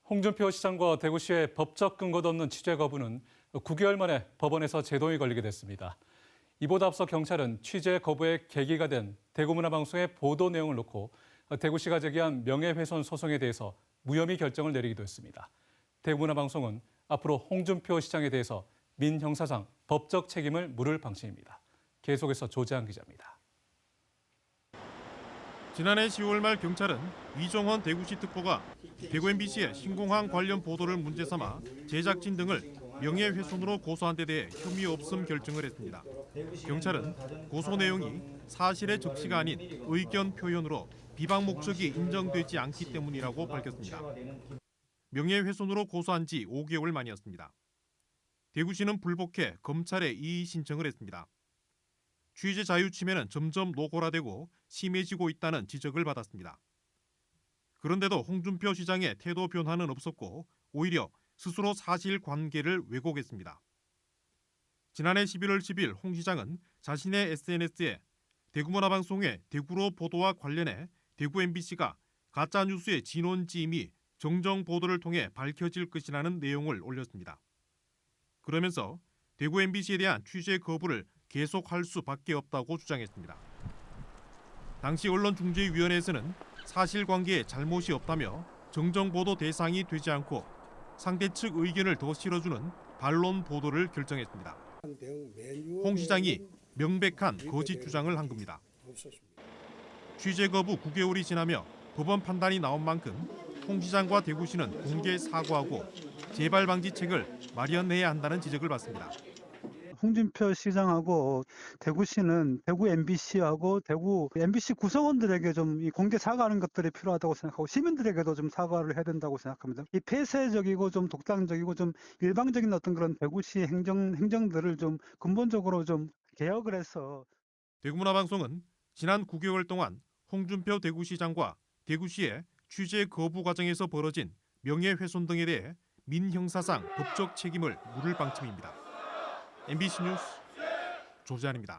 홍준표 시장과 대구시의 법적 근거도 없는 취재 거부는 9개월 만에 법원에서 제동이 걸리게 됐습니다. 이보다 앞서 경찰은 취재 거부의 계기가 된 대구문화방송의 보도 내용을 놓고 대구시가 제기한 명예훼손 소송에 대해서 무혐의 결정을 내리기도 했습니다. 대구문화방송은 앞으로 홍준표 시장에 대해서 민형사상 법적 책임을 물을 방침입니다. 계속해서 조재한 기자입니다. 지난해 10월 말 경찰은 이종헌 대구시 특보가 대구 MBC의 신공항 관련 보도를 문제 삼아 제작진 등을 명예훼손으로 고소한 데 대해 혐의 없음 결정을 했습니다. 경찰은 고소 내용이 사실의 적시가 아닌 의견 표현으로 비방 목적이 인정되지 않기 때문이라고 밝혔습니다. 명예훼손으로 고소한 지 5개월 만이었습니다. 대구시는 불복해 검찰에 이의 신청을 했습니다. 취재 자유 침해는 점점 노골화되고 심해지고 있다는 지적을 받았습니다. 그런데도 홍준표 시장의 태도 변화는 없었고 오히려 스스로 사실관계를 왜곡했습니다. 지난해 11월 10일 홍 시장은 자신의 SNS에 대구문화방송의 대구로 보도와 관련해 대구 MBC가 가짜뉴스의 진원지임이 정정 보도를 통해 밝혀질 것이라는 내용을 올렸습니다. 그러면서 대구 MBC에 대한 취재 거부를 계속할 수밖에 없다고 주장했습니다. 당시 언론중재위원회에서는 사실관계에 잘못이 없다며 정정보도 대상이 되지 않고 상대 측 의견을 더 실어주는 반론 보도를 결정했습니다. 홍 시장이 명백한 거짓 주장을 한 겁니다. 취재 거부 9개월이 지나며 법원 판단이 나온 만큼 홍 시장과 대구시는 공개 사과하고 재발 방지책을 마련해야 한다는 지적을 받습니다. 홍준표 시장하고 대구시는 대구 MBC하고 대구 MBC 구성원들에게 좀 이 공개 사과하는 것들이 필요하다고 생각하고 시민들에게도 좀 사과를 해야 된다고 생각합니다. 이 폐쇄적이고 좀 독단적이고 좀 일방적인 어떤 그런 대구시 행정들을 좀 근본적으로 좀 개혁을 해서 대구문화방송은 지난 9개월 동안 홍준표 대구시장과 대구시의 취재 거부 과정에서 벌어진 명예훼손 등에 대해 민형사상 법적 책임을 물을 방침입니다. MBC 뉴스 조재환입니다.